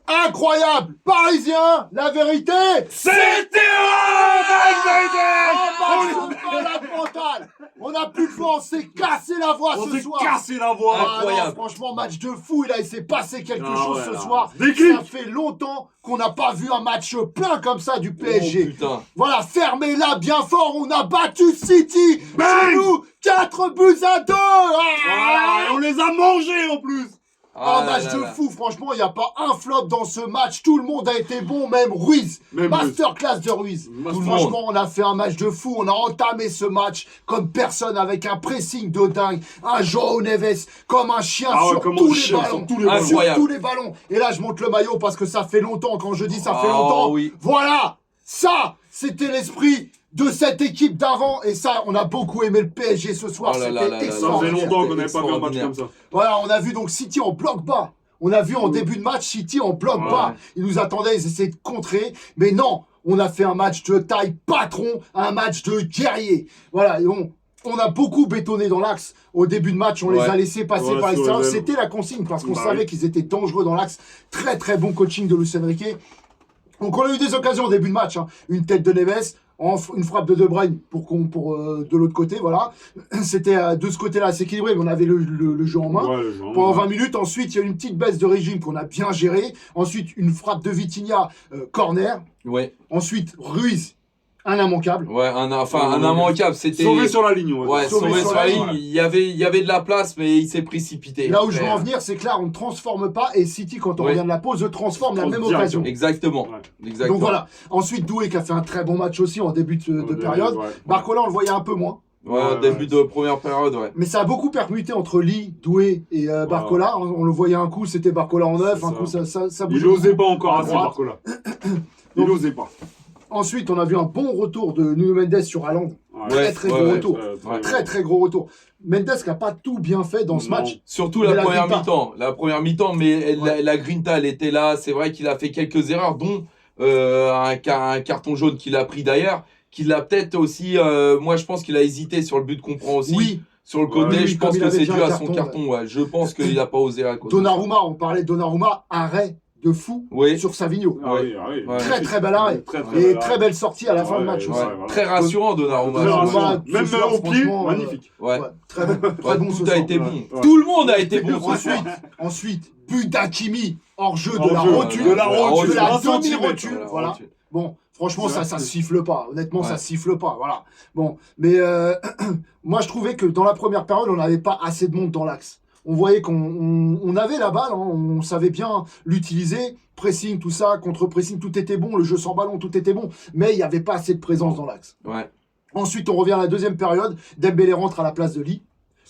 incroyable. Parisien, la vérité, c'est on n'a plus de voix, on s'est cassé la voix ce soir. On s'est cassé la voix. Incroyable. Non, franchement, match de fou. Il s'est passé quelque chose ce soir. Déclic. Ça fait longtemps qu'on n'a pas vu un match plein comme ça du PSG. Putain. Voilà, fermez-la bien fort. On a battu City. Chez nous, 4 buts à 2. On les a mangés en plus. Match de fou, franchement, il n'y a pas un flop dans ce match. Tout le monde a été bon, même Ruiz. Masterclass de Ruiz. Franchement, on a fait un match de fou. On a entamé ce match comme personne, avec un pressing de dingue. Un João Neves comme un chien sur tous les ballons. Et là, je monte le maillot parce que ça fait longtemps. Quand je dis ça fait longtemps, voilà, ça, c'était l'esprit de cette équipe d'avant, et ça, on a beaucoup aimé le PSG ce soir. C'était extraordinaire. Ça fait longtemps qu'on n'avait pas vu un match comme ça. Voilà, on a vu donc City en bloc bas. On a vu en début de match City en bloc bas. Ils nous attendaient, ils essayaient de contrer, mais non, on a fait un match de taille patron, un match de guerrier. Voilà, et on a beaucoup bétonné dans l'axe. Au début de match, on les a laissés passer par l'extérieur. C'était la consigne parce qu'on savait qu'ils étaient dangereux dans l'axe. Très très bon coaching de Luis Enrique. Donc on a eu des occasions au début de match. Une tête de Neves, une frappe de De Bruyne pour de l'autre côté, voilà. C'était de ce côté-là assez équilibré, mais on avait le jeu en main. Pendant 20 minutes, ensuite, il y a eu une petite baisse de régime qu'on a bien gérée. Ensuite, une frappe de Vitinha, corner. Ouais. Ensuite, Ruiz, un immanquable. Ouais, un immanquable. C'était sauvé sur la ligne. Sauvé sur la ligne. Il y avait de la place, mais il s'est précipité. Là où je veux en venir, c'est que là, on ne transforme pas. Et City, quand on revient de la pause, transforme la même occasion. Exactement. Donc voilà. Ensuite, Doué qui a fait un très bon match aussi en début de période. Barcola, on le voyait un peu moins. Début de première période, Mais ça a beaucoup permuté entre Lee, Doué et Barcola. On le voyait un coup, c'était Barcola en neuf, un coup ça bougeait. Il n'osait pas encore assez, Barcola. Il n'osait pas. Ensuite, on a vu un bon retour de Nuno Mendes sur Haaland. Très gros retour. Très gros retour. Mendes qui n'a pas tout bien fait dans ce match. Surtout la première mi-temps. La première mi-temps, mais la grinta, elle était là. C'est vrai qu'il a fait quelques erreurs, dont un carton jaune qu'il a pris d'ailleurs. Qu'il a peut-être aussi. Moi, je pense qu'il a hésité sur le but qu'on prend aussi. Oui. Sur le côté, je pense que c'est dû à son carton. Je pense qu'il n'a pas osé à côté. Donnarumma, on parlait de Donnarumma, arrêt de fou sur Savigno. Très bel arrêt. Très belle sortie à la fin de match aussi. Très rassurant, Donnarumma. Même au pied, magnifique. Très bon. Tout a été bon. Tout le monde a été bon. Ensuite, but d'Hakimi hors jeu de la rotule. De la demi-rotule. Voilà. Bon, franchement, ça siffle pas. Honnêtement, ça siffle pas. Voilà. Bon, mais moi, je trouvais que dans la première période, on n'avait pas assez de monde dans l'axe. On voyait qu'on avait la balle, on savait bien l'utiliser, pressing, tout ça, contre-pressing, tout était bon, le jeu sans ballon, tout était bon, mais il n'y avait pas assez de présence dans l'axe. Ensuite, on revient à la deuxième période, Dembélé rentre à la place de Lee.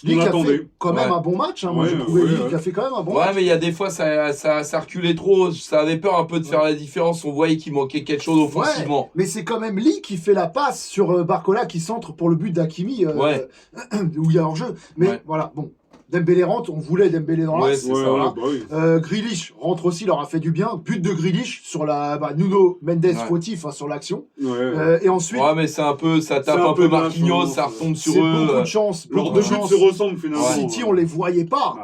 Lee qui a fait quand même un bon match, moi j'ai trouvé Lee qui a fait quand même un bon match. Mais il y a des fois, ça reculait trop, ça avait peur un peu de faire la différence, on voyait qu'il manquait quelque chose offensivement. Mais c'est quand même Lee qui fait la passe sur Barcola qui centre pour le but d'Hakimi, où il y a hors-jeu. Mais voilà, bon. Dembélé rentre, on voulait Dembélé dans l'axe. Grealish rentre aussi, leur a fait du bien. But de Grealish sur Nuno Mendes fautif sur l'action. Et ensuite. Mais c'est un peu, ça tape un peu Marquinhos, ça retombe sur eux. Beaucoup de chance. Leurs deux buts se ressemblent finalement. City, on les voyait pas.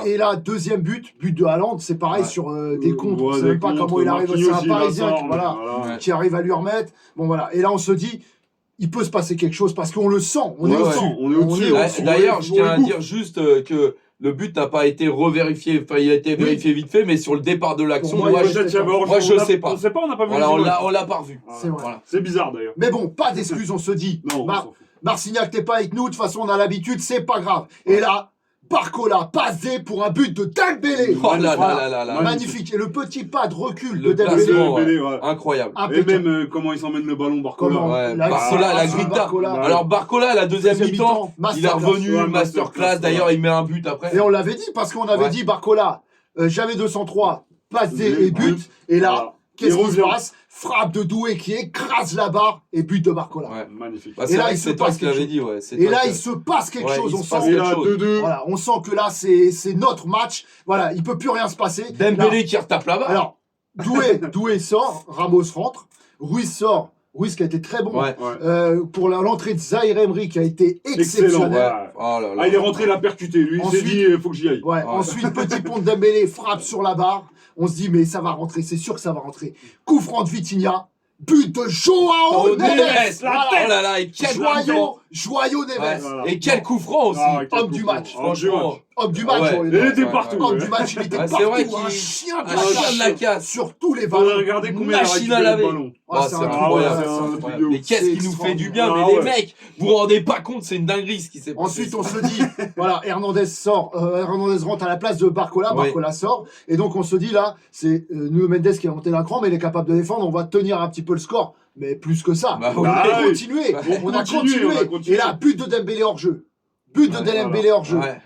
Et là, deuxième but de Haaland, c'est pareil sur des contres. On ne sait même pas comment il arrive. C'est un Parisien qui arrive à lui remettre. Bon voilà. Et là, on se dit. Il peut se passer quelque chose parce qu'on le sent, on est au-dessus. D'ailleurs, je tiens à dire juste que le but n'a pas été revérifié, enfin il a été vérifié vite fait, mais sur le départ de l'action, moi je sais pas. On sait pas, on n'a pas vu. On l'a pas revu. C'est bizarre d'ailleurs. Mais bon, pas d'excuses, on se dit. Marcignac, t'es pas avec nous, de toute façon on a l'habitude, c'est pas grave. Et là, Barcola passé pour un but de Dembélé. Magnifique. Et le petit pas de recul de Dembélé. Incroyable. Et même comment il s'emmène le ballon, Barcola. Barcola, la grinta. Alors Barcola, la deuxième mi-temps, il est revenu, masterclass. D'ailleurs, il met un but après. Et on l'avait dit, parce qu'on avait dit Barcola, j'avais 203, passé et but. Et là, qu'est-ce qui se passe? Frappe de Doué qui écrase la barre et but de Barcola. Magnifique. Et là, il se passe quelque chose. Et là, il se passe quelque chose. On sent voilà, on sent que là, c'est notre match. Voilà, il peut plus rien se passer. Dembélé qui retape là-bas. Alors, Doué sort, Ramos rentre, Ruiz sort, Ruiz qui a été très bon. Ouais. Pour l'entrée de Zaïre Emery qui a été exceptionnelle. Ouais. Oh là là. Ah, il est rentré, il a percuté. Lui, il s'est dit, il faut que j'y aille. Ouais. Ensuite, petit pont de Dembélé frappe sur la barre. On se dit, mais ça va rentrer, c'est sûr que ça va rentrer. Coup franc de Vitinha. But de Joao Neves. Oh là là, et quel Joyau Neves. Ouais. Voilà. Et quel coup franc aussi. Ah, quel Homme coup du franc. match. Franchement. Homme du match. Ouais. Joyau Il Neves. était partout. Ouais. Homme du match, il était Ouais, c'est partout. vrai Un qu'il- chien de Un la chien de la casse. casse. Sur tous les On ballons. a regardé combien il a Machine récupéré à laver. le ballon. Ah, c'est c'est incroyable. incroyable. c'est un truc de ouf. Mais qu'est-ce C'est qui nous fait du bien, mais Ah les ouais. mecs, vous vous rendez pas compte, c'est une dinguerie ce qui s'est passé. Ensuite, on se dit, voilà, Hernandez rentre à la place de Barcola, Oui. Barcola sort, et donc on se dit là, c'est Nuno Mendes qui a monté d'un cran, mais il est capable de défendre, on va tenir un petit peu le score, mais plus que ça. Bah on oui. a Bah oui. continué, on a continue, continué, on a continué. et là, but de Dembélé hors jeu. But de Ouais, Dembélé hors jeu. Ouais.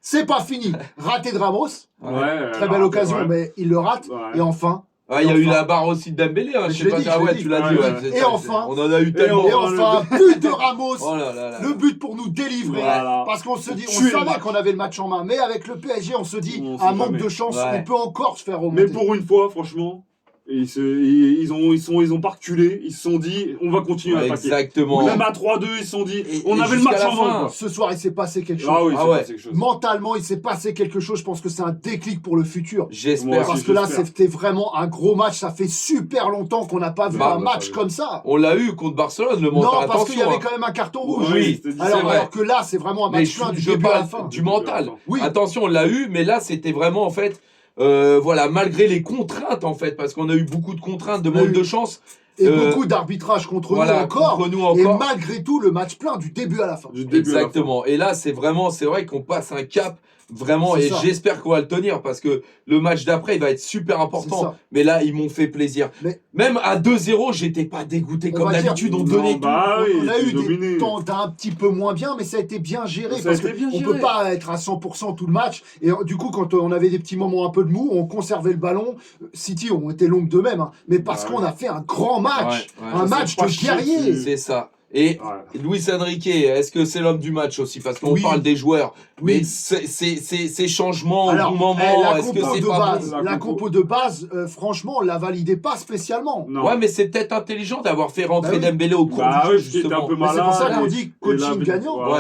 C'est pas fini. Raté de Ramos, Ouais, très belle occasion, mais il le rate, Ouais. et enfin, Ouais, il y a eu enfin- la barre aussi de Dembélé, hein, Mais je je sais l'ai pas. dit, Ah je l'ai ouais, dit. tu l'as Ouais, dit. ouais. Ouais, c'est Et ça, enfin- on en a eu Et tellement. et enfin, but de Ramos. Oh là là là. Le but pour nous délivrer, Voilà. parce qu'on se dit, on Tuer le savait match. qu'on avait le match en main, mais avec le PSG, on se dit, On sait un manque jamais. de chance, Ouais. on peut encore se faire remonter. Mais pour une fois, franchement, ils ont pas reculé. Ils se sont dit, on va continuer à Ouais, attaquer. exactement. Même à 3-2, ils se sont dit, Et- on et avait le jusqu'à match la en main. fin. quoi. Ce soir, il s'est passé quelque chose. Ah oui, Ah c'est ouais. passé quelque chose. Mentalement, il s'est passé quelque chose. Je pense que c'est un déclic pour le futur. Moi J'espère. aussi. Parce que là, j'espère. c'était vraiment un gros match. Ça fait super longtemps qu'on n'a pas vu Bah, un bah, match bah, comme ça. On l'a eu contre Barcelone, le mental. Non, parce qu'il y Attention, avait hein. quand même un carton rouge. Oui, c'était c'est vrai. Alors que là, c'est vraiment un Mais match plein du je début à la parle fin. du mental. Oui. Attention, on l'a eu, mais là, c'était vraiment en fait, voilà, malgré les contraintes en fait, parce qu'on a eu beaucoup de contraintes, de On a manque eu- de chance. Et beaucoup d'arbitrage contre Voilà, nous encore. contre nous Et encore. malgré tout, le match plein du début à la fin. Du début à la fin. Exactement. Et là, c'est vrai qu'on passe un cap. Vraiment, C'est et ça. j'espère qu'on va le tenir parce que le match d'après, il va être super C'est important. ça. Mais là, ils m'ont fait plaisir. Mais- Même à 2-0, j'étais pas dégoûté On comme va dire- d'habitude. On Non, donnait tout. bah oui, On a eu dominé. des temps d'un petit peu moins bien, mais ça a été bien géré. Ça a Parce été bien qu'on géré. peut pas être à 100% tout le match. Et du coup, quand on avait des petits moments un peu de mou, on conservait le ballon. City ont été longues d'eux-mêmes, hein, mais parce Bah qu'on a fait un grand match. Ouais, ouais. Un Ça match s'est pas de chié guerrier. dessus. C'est ça. Et Ouais. Luis Enrique, est-ce que c'est l'homme du match aussi? Parce qu'on Oui. parle des joueurs. Oui. Mais ces changements Alors, au bon moment, la est-ce que compo c'est de pas base, bon? la compo de base, franchement, on la validait pas spécialement. Non. Ouais, mais c'est peut-être intelligent d'avoir fait rentrer Bah oui. Dembélé au cours Bah du oui, jeu, parce qu'il était un justement. peu Mais c'est pour ça malade. qu'on dit coaching gagnant. voilà. Ouais.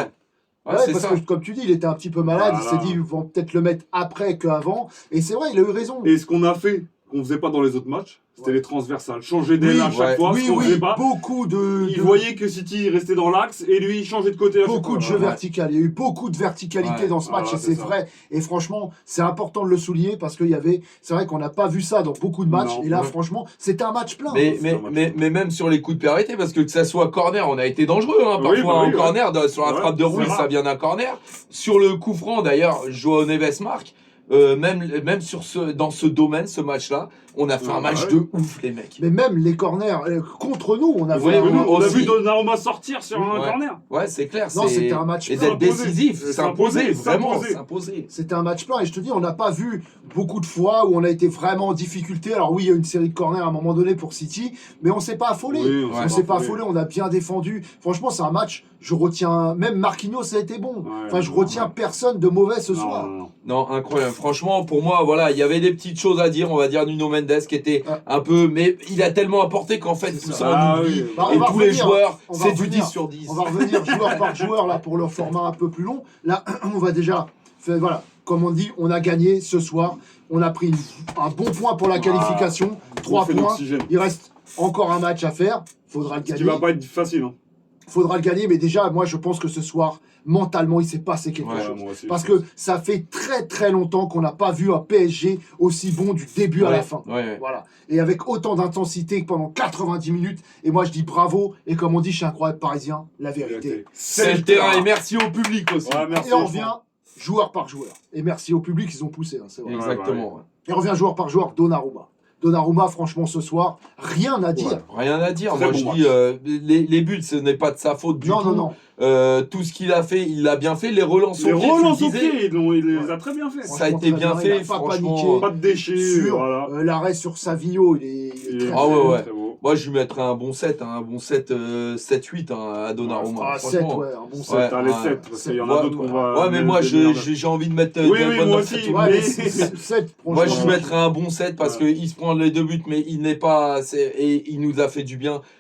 Ouais, Ouais, c'est parce ça. que comme tu dis, il était un petit peu malade, il Voilà. s'est dit ils vont peut-être le mettre après qu'avant. Et c'est vrai, il a eu raison. Et ce qu'on a fait, qu'on faisait pas dans les autres matchs, c'était Ouais. les transversales. Changer d'aile Oui, à chaque ouais. fois, oui, ce qu'on oui, faisait pas. beaucoup de Il voyait que City restait dans l'axe et lui il changeait de côté à chaque beaucoup fois. de jeux vertical. Il y a eu beaucoup de verticalité Ouais. dans ce match Ah, et c'est c'est ça. vrai. Et franchement, c'est important de le souligner parce qu'il y avait, c'est vrai qu'on n'a pas vu ça dans beaucoup de matchs. Non. Et là, Ouais. franchement, c'était un match plein. Mais même sur les coups de pied arrêtés, parce que ça soit corner, on a été dangereux hein, Oui, parfois bah oui, en corner, sur la Ouais, frappe de c'est Ruiz, rare. ça vient d'un corner. Sur le coup franc, d'ailleurs, Joao Neves marque. Même dans ce domaine, ce match-là, on a fait un Ouais, match ouais. de ouf, les mecs. Mais même les corners contre nous, on a Ouais, fait. oui, On a aussi. vu Donnarumma sortir sur un Ouais. corner. Ouais, c'est clair. Non, c'était un match Et plein. d'être décisif, S'imposer, vraiment, s'imposer. s'imposer. C'était un match plein et je te dis, on n'a pas vu beaucoup de fois où on a été vraiment en difficulté. Alors oui, il y a une série de corners à un moment donné pour City, mais on s'est pas affolé. Oui, On s'est pas affolé, on a bien défendu. Franchement, c'est un match, je retiens, même Marquinhos, ça a été bon. Ouais, Enfin, je retiens personne de mauvais ce soir. Non. Non, incroyable. Franchement, pour moi, voilà, il y avait des petites choses à dire. On va dire Nuno Mendes qui était Ah. un peu, mais il a tellement apporté qu'en fait, C'est tout ça. ça, on Ah oublie. oui. Bah, on Et va tous les revenir. joueurs, On va c'est du revenir. 10 sur 10. On va revenir joueur par joueur là pour le format un peu plus long. Là, on va déjà faire, voilà, comme on dit, on a gagné ce soir. On a pris un bon point pour la qualification. 3 Bouffée points. d'oxygène. Il reste encore un match à faire. Faudra le Ce qui gagner. va pas être facile. Hein. Faudra le gagner, mais déjà, moi, je pense que ce soir, mentalement, il s'est passé quelque Ouais, chose. moi aussi. Parce que ça fait très très longtemps qu'on n'a pas vu un PSG aussi bon du début à la fin. Ouais. Voilà. Et avec autant d'intensité que pendant 90 minutes. Et moi, je dis bravo. Et comme on dit chez Incroyable Parisien, la vérité. C'est le terrain. Et merci au public aussi. Ouais, merci. Et on revient joueur par joueur. Et merci au public, ils ont poussé, hein, c'est vrai. Exactement. Et on revient joueur par joueur, Donnarumma. Donnarumma, franchement, ce soir, rien à dire. Rien à dire. Très Moi, bon je match. dis, les buts, ce n'est pas de sa faute du Non, tout. non, non. Tout ce qu'il a fait, il l'a bien fait. Les relances Les au pied, relances tu au le disais, pied, il les a très bien fait. ça a été bien Franchement, très fait. il a pas Franchement, paniqué. Pas de déchets. Sur Voilà. l'arrêt sur Savigno, il est très, Ah ouais, ouais. Très beau. moi, je lui mettrais un bon 7, un bon 7, 7-8 à Donnarumma. Ah, 7, franchement. ouais, un bon 7. Ouais, T'as les ouais. 7, parce qu'il y en Ouais, a d'autres qu'on va. Ouais, mais moi, des meilleurs. j'ai envie de mettre Oui, de oui, bonnes moi notes. aussi. Ouais, mais- mais 7, Moi, je franchement. lui mettrais un bon 7 parce Ouais. qu'il se prend les 2 buts, mais il n'est pas. Et il nous a fait du bien.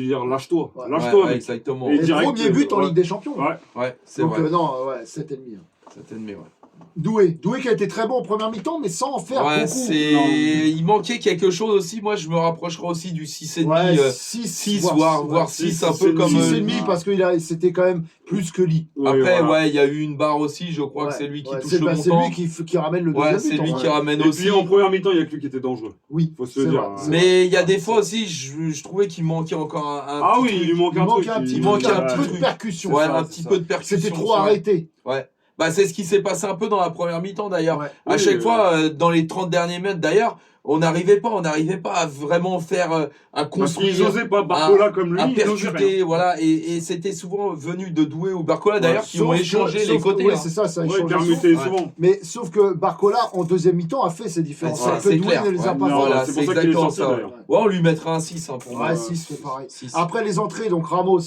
dû dire lâche-toi. Ouais. Lâche-toi, Ouais, mec. exactement. Et Et direct, premier but en ouais. Ligue des Champions. Ouais. Ouais, c'est Donc vrai. non, ouais, 7,5. Cet ennemi, ouais. Doué qui a été très bon en première mi-temps, mais sans en faire Ouais, beaucoup. il manquait quelque chose aussi. Moi, je me rapprocherai aussi du 6,5, Ouais, 6 voire 6, un peu comme. 6,5 parce que c'était quand même plus que Lee. Après, ouais, il y a eu une barre aussi. Je crois que c'est lui qui touche le c'est montant. lui qui ramène le deuxième Ouais, c'est but, lui en qui vrai. ramène Et aussi. puis en première mi-temps, il y a que lui qui était dangereux. Oui, Faut se le dire. Mais il y a des fois aussi, je trouvais qu'il manquait encore un Ah petit oui, truc. il lui manque Il un manquait truc. un petit il peu, manquait un un petit peu truc. de percussion. Ouais, ça, un c'est petit ça. peu de percussion. C'était trop c'est vrai. arrêté. Ouais. Bah, c'est ce qui s'est passé un peu dans la première mi-temps d'ailleurs. Ouais. À Oui, chaque fois, dans les 30 derniers mètres d'ailleurs, on n'arrivait pas à vraiment faire un Parce qu'ils construire, n'osaient pas Barcola comme lui, un ils n'osaient rien. percuter, voilà. Et c'était souvent venu de Doué ou Barcola d'ailleurs qui ont Sauf échangé que- les côtés. Oui, hein. c'est ça a Ouais, échangé permuté souvent. souvent. Mais sauf que Barcola, en deuxième mi-temps, a fait ses différences. Ouais, que c'est Doué clair. ne les a Ouais, pas non, fait. voilà, c'est c'est pour ça qu'il est exactement sorti, ça. Ouais. d'ailleurs. Ouais, on lui mettra un 6 pour moi. Ouais, 6, c'est pareil. 6. Après les entrées, donc Ramos.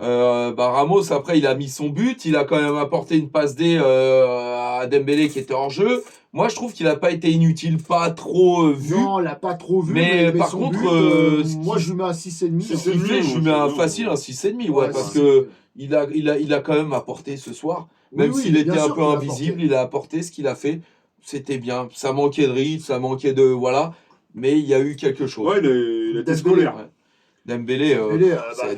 Ramos, après, il a mis son but. Il a quand même apporté une passe D à Dembélé qui était hors jeu. Moi, je trouve qu'il n'a pas été inutile, pas trop vu. Non, on l'a pas trop vu. Mais Mais par son contre, but, ce moi qui- je lui mets un 6,5. C'est Ce qu'il fait, je lui mets un facile, un 6,5, ouais, Ouais, parce c'est- que il a quand même apporté ce soir. Même Oui, s'il bien était un sûr peu qu'il a invisible, apporté. il a apporté ce qu'il a fait. C'était bien. Ça manquait de rythme, ça manquait de. Voilà. Mais il y a eu quelque chose. Ouais, il a été Dembélé, scolaire. Ouais. Dembélé,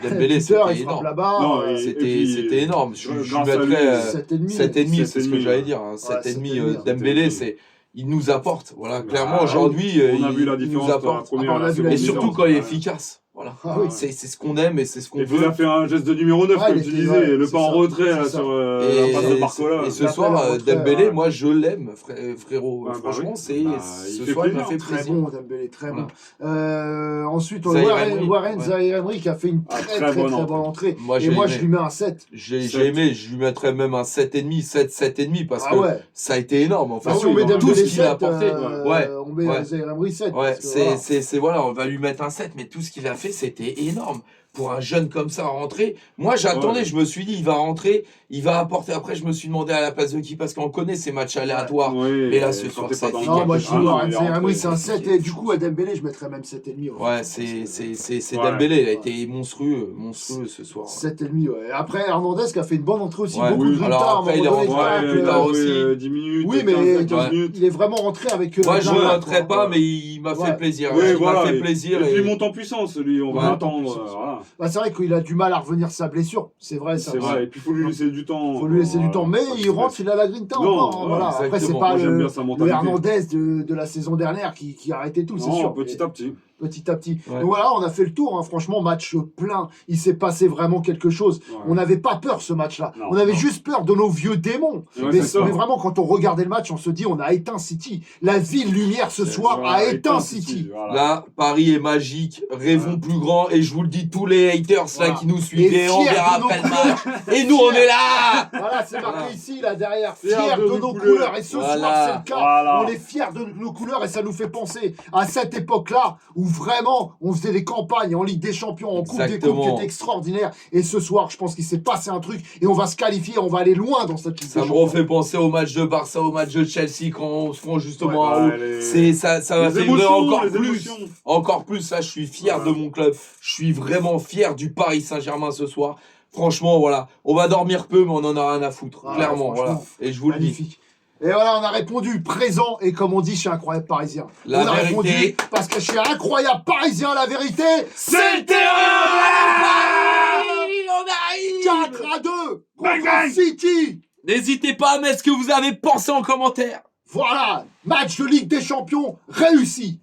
Dembélé, c'était il frappe énorme. là-bas. Non, et C'était puis, c'était énorme. Je grâce à lui, mettrais 7,5. 7,5, c'est ce que 7,5, j'allais ouais. dire. Hein. 7,5, 7,5, Dembélé, 7,5. il nous apporte. Voilà, Bah, clairement, aujourd'hui, On a vu la il différence nous entre la apporte. première Ah, on et a la vu la Et seconde surtout mi-temps. quand il est Ouais. efficace. Voilà. Ah oui. C'est ce qu'on aime et c'est ce qu'on Et puis il veut. a fait un geste de numéro 9, Ouais, comme il tu était- disais, ouais, le c'est pas en ça, retrait c'est là, ça. sur Et, la passe de Barcola. et ce Il a fait soir, le retrait, Dembélé, ouais. moi je l'aime, frérot. Ah, bah Franchement, oui. c'est Bah, il ce fait soir, il m'a plaisir. fait Très plaisir. bon, Dembélé, très Voilà. bon. Ensuite, on Zaïre a Emery, Warren ouais. Zaïre Emery qui a fait une Ah, très bonne entrée. Moi, Et j'ai moi, aimé. je lui mets un 7. J'ai 7. aimé, je lui mettrais même un 7,5, 7,5 parce Ah que ouais. ça a été énorme. Enfin, Bah, si oui, on met non, tout Dembélé ce qu'il a 7, apporté. Ouais. on met Ouais. Zaïre Emery 7. Ouais, parce que voilà. c'est voilà, on va lui mettre un 7, mais tout ce qu'il a fait, c'était énorme. Pour un jeune comme ça rentrer, moi j'attendais, Ouais. je me suis dit, il va rentrer, il va apporter. Après, je me suis demandé à la place de qui, parce qu'on connaît ces matchs aléatoires. Oui, Mais là, ce quand soir, t'es ça pas a dans été le Non, match. moi quelque je Ah dis non, Warren il est Zaïre Emery, rentré. c'est un 7. Et du coup, à Dembélé, je mettrais même 7,5. Ouais, c'est Ouais. Dembélé, il a été monstrueux ce soir. 7,5, ouais. Après, Hernandez qui a fait une bonne entrée aussi. Ouais, Beaucoup oui. de grinta, Alors à un après, moment il est donné, rentré tacle, plus tard aussi. 10 minutes, Oui, 15, mais 15 minutes. il est vraiment rentré avec. Moi, je ne le l'impact, noterai quoi. pas, mais il m'a fait Ouais. plaisir. Oui, Il voilà. m'a fait Et plaisir. puis il monte en puissance, lui, on Ouais. va attendre. puissance. Voilà. Bah, c'est vrai qu'il a du mal à revenir de sa blessure. C'est vrai, ça. C'est vrai, et puis il faut lui laisser du temps. Faut lui laisser du temps. Mais il rentre, il a la grinta Non, encore. hein, ouais, voilà. Après, c'est exactement. pas Moi, j'aime bien le, sa le mentalité. Hernandez de la saison dernière qui arrêtait tout, c'est Non, sûr. petit à petit. Petit à petit. Ouais. Donc voilà, on a fait le tour. Hein. Franchement, match plein. Il s'est passé vraiment quelque chose. Ouais. On n'avait pas peur ce match-là. Non, on avait non. juste peur de nos vieux démons. Ouais, mais, c'est ça. mais vraiment, quand on regardait le match, on se dit on a éteint City. La ville lumière ce soir Voilà, a éteint City. Voilà. Là, Paris est magique, rêvons plus grand, et je vous le dis, tous les haters là Voilà. qui nous suivaient, Et on fiers verra de nos après le match. Et nous, on est là. Voilà, c'est marqué Voilà. ici, là derrière. Fiers Fiers de de nos nos couleurs. couleurs. Et ce Voilà. soir, c'est le cas. Voilà. On est fiers de nos couleurs et ça nous fait penser à cette époque-là où vraiment on faisait des campagnes en Ligue des Champions, en Coupe des Coupes Exactement. qui étaient extraordinaires. Et ce soir, je pense qu'il s'est passé un truc et on va se qualifier, on va aller loin dans cette Ligue Ça des me Champions. refait penser au match de Barça, au match de Chelsea quand on se prend justement Ouais, en haut. les- C'est ça m'a les fait émotions, encore les plus. émotions. Encore plus, là, je suis fier Ouais. de mon club. Je suis vraiment fier du Paris Saint-Germain ce soir. Franchement, voilà. On va dormir peu, mais on en a rien à foutre. Ah, clairement, franchement, voilà. Et je vous le dis. Magnifique. Et voilà, on a répondu présent et comme on dit chez Incroyable Parisien. La on a vérité. répondu parce que chez Incroyable Parisien, la vérité, C'est le on arrive 4-2 Bang, contre bang. City. N'hésitez pas à mettre ce que vous avez pensé en commentaire. Voilà, match de Ligue des Champions réussi.